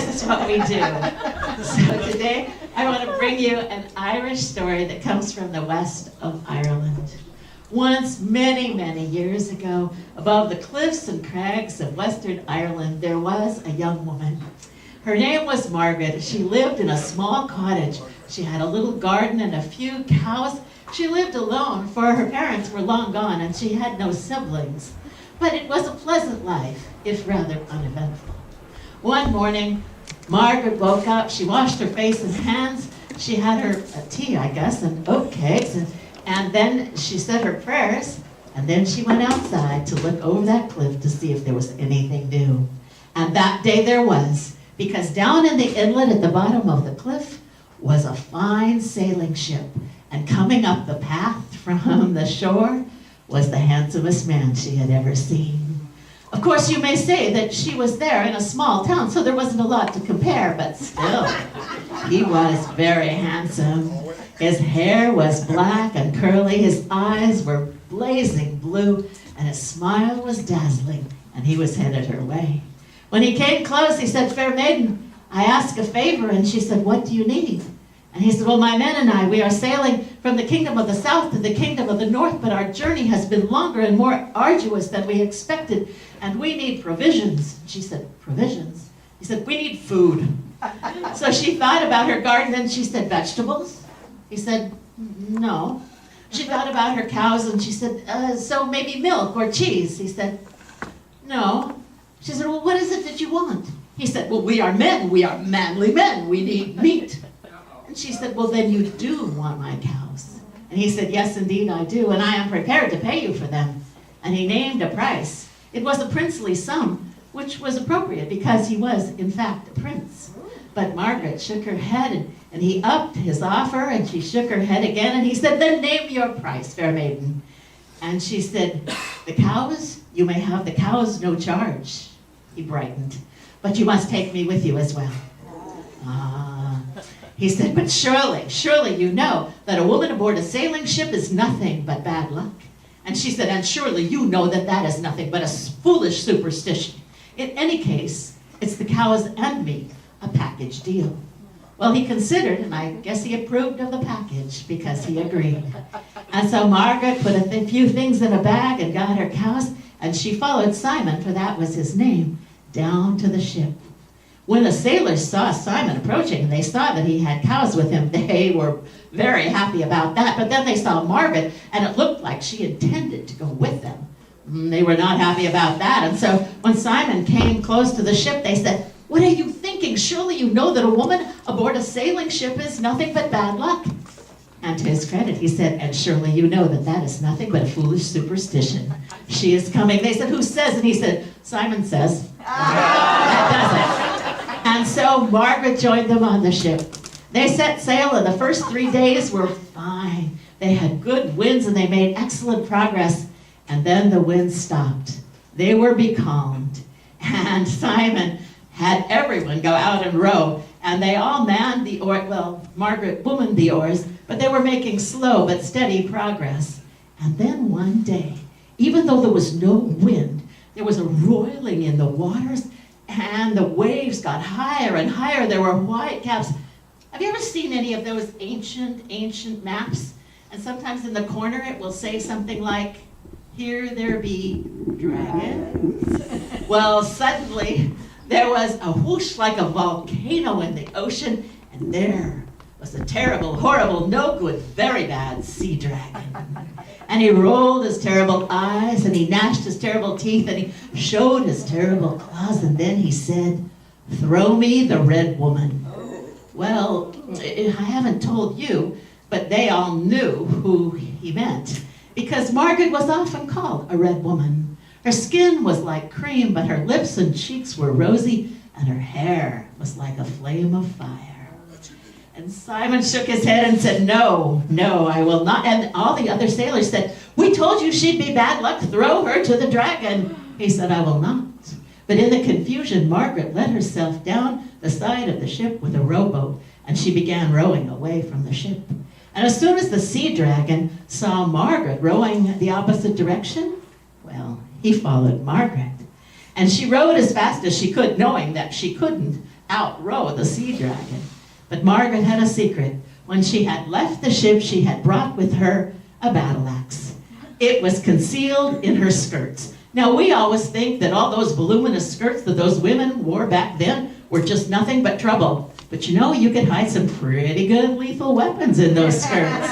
this is what we do. So today, I want to bring you an Irish story that comes from the west of Ireland. Once, many, many years ago, above the cliffs and crags of Western Ireland, there was a young woman. Her name was Margaret. She lived in a small cottage. She had a little garden and a few cows. She lived alone, for her parents were long gone and she had no siblings. But it was a pleasant life, if rather uneventful. One morning, Margaret woke up. She washed her face and hands. She had her tea, I guess, and oatcakes, and then she said her prayers, and then she went outside to look over that cliff to see if there was anything new. And that day there was, because down in the inlet at the bottom of the cliff was a fine sailing ship, and coming up the path from the shore was the handsomest man she had ever seen. Of course, you may say that she was there in a small town, so there wasn't a lot to compare, but still, he was very handsome. His hair was black and curly, his eyes were blazing blue, and his smile was dazzling, and he was headed her way. When he came close, he said, "Fair maiden, I ask a favor," and she said, "What do you need?" And he said, "Well, my men and I, we are sailing from the kingdom of the south to the kingdom of the north, but our journey has been longer and more arduous than we expected, and we need provisions." She said, "Provisions?" He said, "We need food." So she thought about her garden and she said, "Vegetables?" He said, "No." She thought about her cows and she said, "So maybe milk or cheese?" He said, "No." She said, "Well, what is it that you want?" He said, "Well, we are men. We are manly men. We need meat." And she said, "Well, then you do want my cows." And he said, "Yes, indeed I do, and I am prepared to pay you for them." And he named a price. It was a princely sum, which was appropriate because he was, in fact, a prince. But Margaret shook her head, and he upped his offer, and she shook her head again, and he said, "Then name your price, fair maiden." And she said, "The cows, you may have the cows, no charge." He brightened. "But you must take me with you as well." He said, "But surely you know that a woman aboard a sailing ship is nothing but bad luck." And she said, "And surely you know that that is nothing but a foolish superstition. In any case, it's the cows and me, a package deal." Well, he considered, and I guess he approved of the package because he agreed. And so Margaret put a few things in a bag and got her cows, and she followed Simon, for that was his name, down to the ship. When the sailors saw Simon approaching, and they saw that he had cows with him, they were very happy about that. But then they saw Margaret, and it looked like she intended to go with them. They were not happy about that. And so when Simon came close to the ship, they said, "What are you thinking? Surely you know that a woman aboard a sailing ship is nothing but bad luck." And to his credit, he said, "And surely you know that that is nothing but a foolish superstition. She is coming." They said, "Who says?" And he said, "Simon says." That does it. And so Margaret joined them on the ship. They set sail, and the first 3 days were fine. They had good winds, and they made excellent progress. And then the wind stopped. They were becalmed. And Simon had everyone go out and row. And they all manned the oar. Well, Margaret womaned the oars, but they were making slow but steady progress. And then one day, even though there was no wind, there was a roiling in the waters, and the waves got higher and higher. There were white caps. Have you ever seen any of those ancient maps? And sometimes in the corner it will say something like, "Here there be dragons." Well, suddenly there was a whoosh like a volcano in the ocean, and there was a terrible, horrible, no good, very bad sea dragon. And he rolled his terrible eyes, and he gnashed his terrible teeth, and he showed his terrible claws, and then he said, "Throw me the red woman." Well, I haven't told you, but they all knew who he meant, because Margaret was often called a red woman. Her skin was like cream, but her lips and cheeks were rosy, and her hair was like a flame of fire. And Simon shook his head and said, "No, I will not." And all the other sailors said, "We told you she'd be bad luck. Throw her to the dragon." He said, "I will not." But in the confusion, Margaret let herself down the side of the ship with a rowboat, and she began rowing away from the ship. And as soon as the sea dragon saw Margaret rowing the opposite direction, well, he followed Margaret. And she rowed as fast as she could, knowing that she couldn't outrow the sea dragon. But Margaret had a secret. When she had left the ship, she had brought with her a battle axe. It was concealed in her skirts. Now, we always think that all those voluminous skirts that those women wore back then were just nothing but trouble. But you know, you could hide some pretty good lethal weapons in those skirts.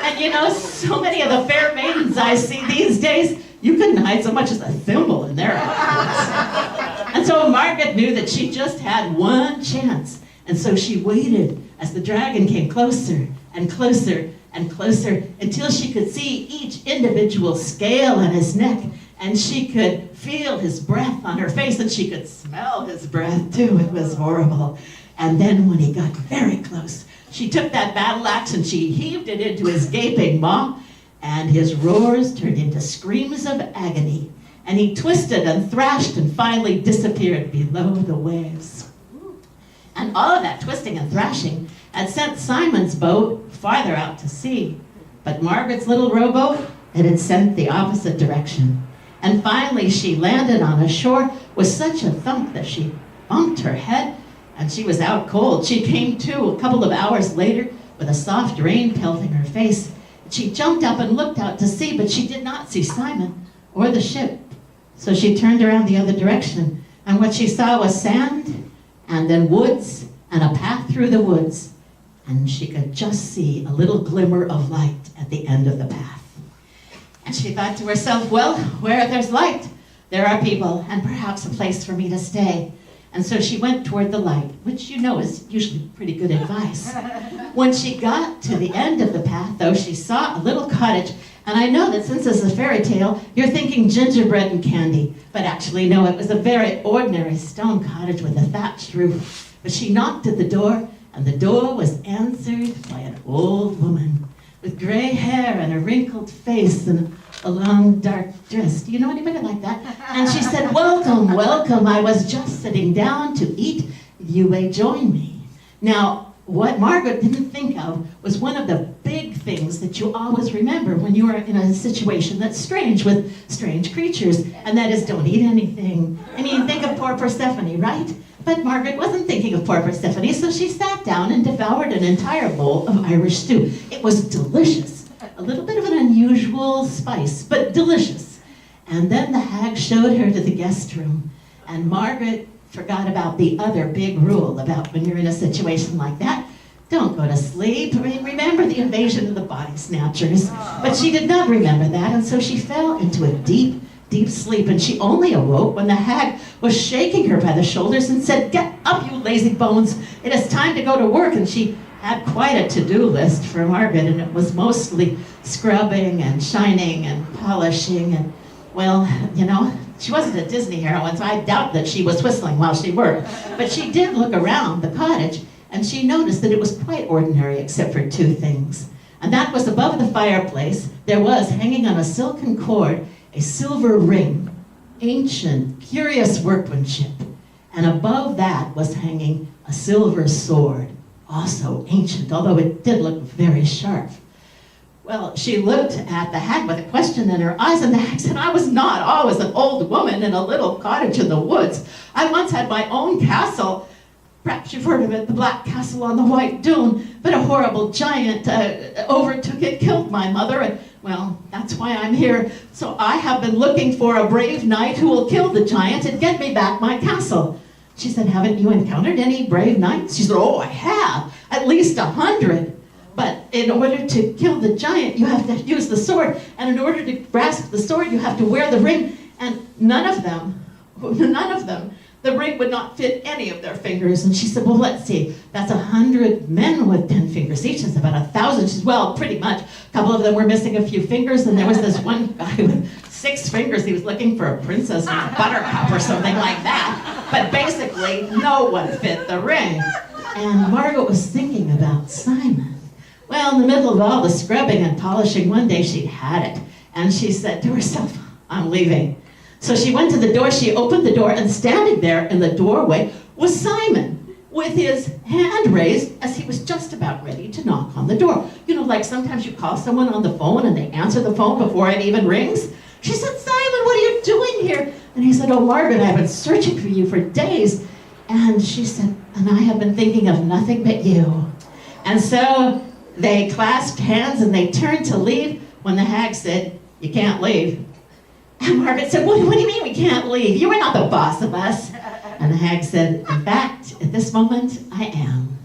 And you know, so many of the fair maidens I see these days, you couldn't hide so much as a thimble in their outfits. And so Margaret knew that she just had one chance. And so she waited as the dragon came closer and closer and closer until she could see each individual scale on his neck, and she could feel his breath on her face, and she could smell his breath too. It was horrible. And then when he got very close, she took that battle axe and she heaved it into his gaping maw, and his roars turned into screams of agony, and he twisted and thrashed and finally disappeared below the waves. And all of that twisting and thrashing had sent Simon's boat farther out to sea. But Margaret's little rowboat, it had sent the opposite direction. And finally she landed on a shore with such a thump that she bumped her head, and she was out cold. She came to a couple of hours later with a soft rain pelting her face. She jumped up and looked out to sea, but she did not see Simon or the ship. So she turned around the other direction, and what she saw was sand, and then woods, and a path through the woods. And she could just see a little glimmer of light at the end of the path. And she thought to herself, well, where there's light, there are people, and perhaps a place for me to stay. And so she went toward the light, which you know is usually pretty good advice. When she got to the end of the path, though, she saw a little cottage. And I know that since it's a fairy tale, you're thinking gingerbread and candy. But actually, no, it was a very ordinary stone cottage with a thatched roof. But she knocked at the door, and the door was answered by an old woman with gray hair and a wrinkled face and a long dark dress. Do you know anybody like that? And she said, welcome, welcome. I was just sitting down to eat. You may join me. Now, what Margaret didn't think of was one of the big things that you always remember when you are in a situation that's strange with strange creatures, and that is don't eat anything. I mean, think of poor Persephone, right? But Margaret wasn't thinking of poor Persephone, so she sat down and devoured an entire bowl of Irish stew. It was delicious. A little bit of an unusual spice, but delicious. And then the hag showed her to the guest room, and Margaret forgot about the other big rule about when you're in a situation like that. Don't go to sleep. I mean, remember the invasion of the body snatchers. But she did not remember that, and so she fell into a deep, deep sleep, and she only awoke when the hag was shaking her by the shoulders and said, get up, you lazy bones. It is time to go to work. And she had quite a to-do list for Margaret, and it was mostly scrubbing and shining and polishing, and, well, you know, she wasn't a Disney heroine, so I doubt that she was whistling while she worked. But she did look around the cottage, and she noticed that it was quite ordinary except for two things. And that was above the fireplace, there was, hanging on a silken cord, a silver ring, ancient, curious workmanship. And above that was hanging a silver sword, also ancient, although it did look very sharp. Well, she looked at the hag with a question in her eyes, and the hag said, I was not always an old woman in a little cottage in the woods. I once had my own castle. Perhaps you've heard of it, the Black Castle on the White Dune. But a horrible giant overtook it, killed my mother, and, well, that's why I'm here. So I have been looking for a brave knight who will kill the giant and get me back my castle. She said, haven't you encountered any brave knights? She said, oh, I have, at least 100. But in order to kill the giant, you have to use the sword. And in order to grasp the sword, you have to wear the ring. And none of them, the ring would not fit any of their fingers. And she said, well, let's see. That's 100 men with 10 fingers each. That's about 1,000. She said, well, pretty much. A couple of them were missing a few fingers. And there was this one guy with 6 fingers. He was looking for a princess or a buttercup or something like that. But basically, no one fit the ring. And Margaret was thinking about Simon. Well, in the middle of all the scrubbing and polishing, one day she'd had it. And she said to herself, I'm leaving. So she went to the door, she opened the door, and standing there in the doorway was Simon, with his hand raised as he was just about ready to knock on the door. You know, like sometimes you call someone on the phone and they answer the phone before it even rings. She said, Simon, what are you doing here? And he said, oh, Margaret, I've been searching for you for days. And she said, and I have been thinking of nothing but you." And so they clasped hands and they turned to leave when the hag said, "You can't leave." And Margaret said, what do you mean we can't leave? You are not the boss of us." And the hag said, "In fact, at this moment, I am."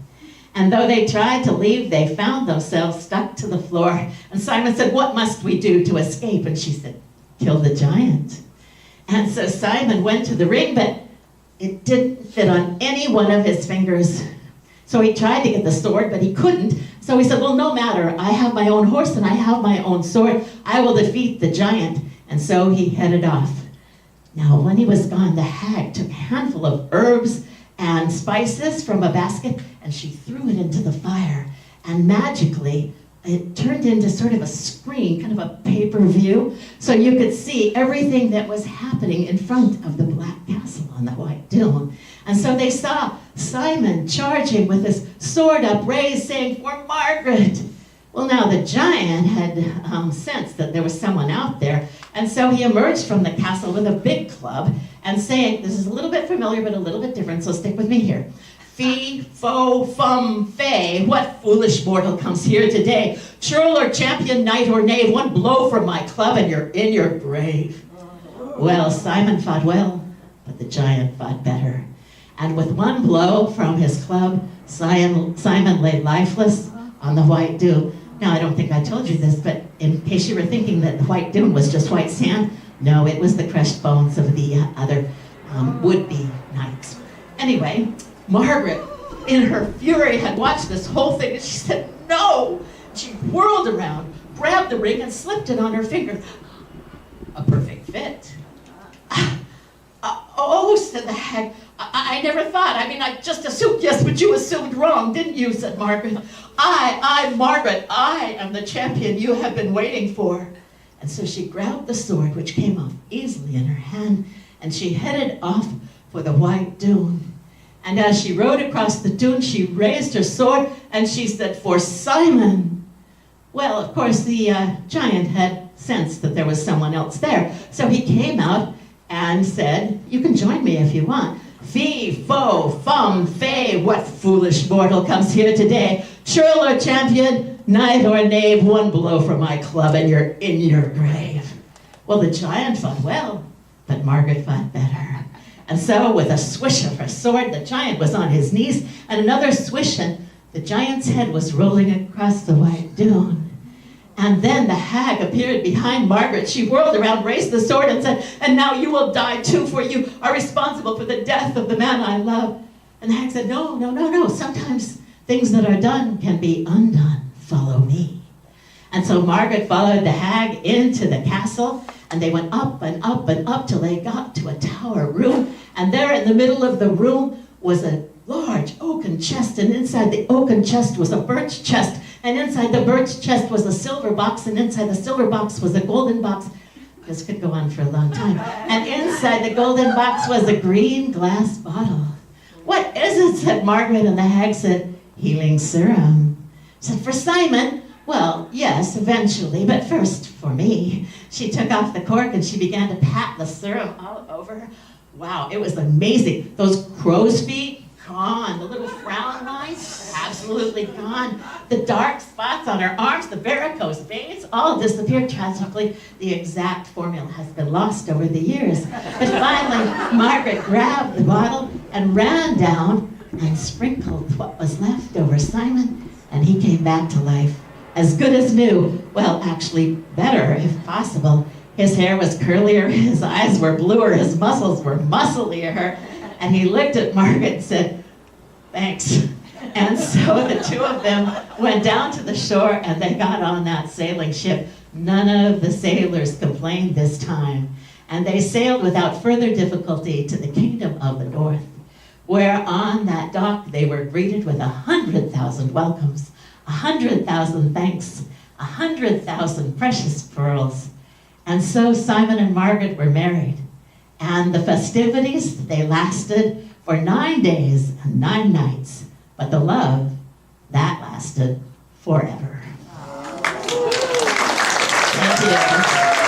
And though they tried to leave, they found themselves stuck to the floor. And Simon said, "What must we do to escape?" And she said, "Kill the giant." And so Simon went to the ring, but it didn't fit on any one of his fingers. So he tried to get the sword, but he couldn't. So he said, "Well, no matter. I have my own horse and I have my own sword. I will defeat the giant." And so he headed off. Now, when he was gone, the hag took a handful of herbs and spices from a basket, and she threw it into the fire. And magically, it turned into sort of a screen, kind of a pay-per-view, so you could see everything that was happening in front of the Black Castle on the White Dune. And so they saw Simon charging with his sword upraised, saying, "For Margaret." Well, now the giant had sensed that there was someone out there, and so he emerged from the castle with a big club and saying, this is a little bit familiar but a little bit different, so stick with me here. "Fee, fo, fum, fey, what foolish mortal comes here today? Churl or champion, knight or knave, one blow from my club and you're in your grave." Well, Simon fought well, but the giant fought better. And with one blow from his club, Simon lay lifeless on the White Dune. Now, I don't think I told you this, but in case you were thinking that the White Dune was just white sand, no, it was the crushed bones of the other would-be knights. Anyway, Margaret, in her fury, had watched this whole thing, and she said, "No!" She whirled around, grabbed the ring, and slipped it on her finger. A perfect fit. "Oh," said the hag, I never thought. I mean, I just assumed." "Yes, but you assumed wrong, didn't you?" said Margaret. Margaret, I am the champion you have been waiting for." And so she grabbed the sword, which came off easily in her hand, and she headed off for the White Dune. And as she rode across the dune, she raised her sword, and she said, "For Simon." Well, of course, the giant had sensed that there was someone else there, so he came out and said, "You can join me if you want. Fee, fo, fum, fey, what foolish mortal comes here today? Churl or champion, knight or knave, one blow from my club and you're in your grave." Well, the giant fought well, but Margaret fought better. And so, with a swish of her sword, the giant was on his knees, and another swish, and the giant's head was rolling across the White Dune. And then the hag appeared behind Margaret. She whirled around, raised the sword, and said, "And now you will die too, for you are responsible for the death of the man I love." And the hag said, No. Sometimes things that are done can be undone. Follow me." And so Margaret followed the hag into the castle, and they went up and up and up till they got to a tower room. And there in the middle of the room was a large oaken chest, and inside the oaken chest was a birch chest. And inside the birch chest was a silver box, and inside the silver box was a golden box. This could go on for a long time. And inside the golden box was a green glass bottle. "What is it?" said Margaret, and the hag said, "Healing serum." Said, "For Simon?" "Well, yes, eventually, but first for me." She took off the cork and she began to pat the serum all over her. Wow, it was amazing. Those crow's feet, gone. The little frown lines, absolutely gone. The dark spots on her arms, the varicose veins, all disappeared tragically. The exact formula has been lost over the years. But finally, Margaret grabbed the bottle and ran down and sprinkled what was left over Simon, and he came back to life, as good as new. Well, actually better, if possible. His hair was curlier, his eyes were bluer, his muscles were musclier, and he looked at Margaret and said, "Thanks." And so the two of them went down to the shore and they got on that sailing ship. None of the sailors complained this time, and they sailed without further difficulty to the kingdom of the north, where on that dock they were greeted with 100,000 welcomes, 100,000 thanks, 100,000 precious pearls. And so Simon and Margaret were married, and the festivities, they lasted for 9 days and 9 nights, but the love, that lasted forever. Thank you.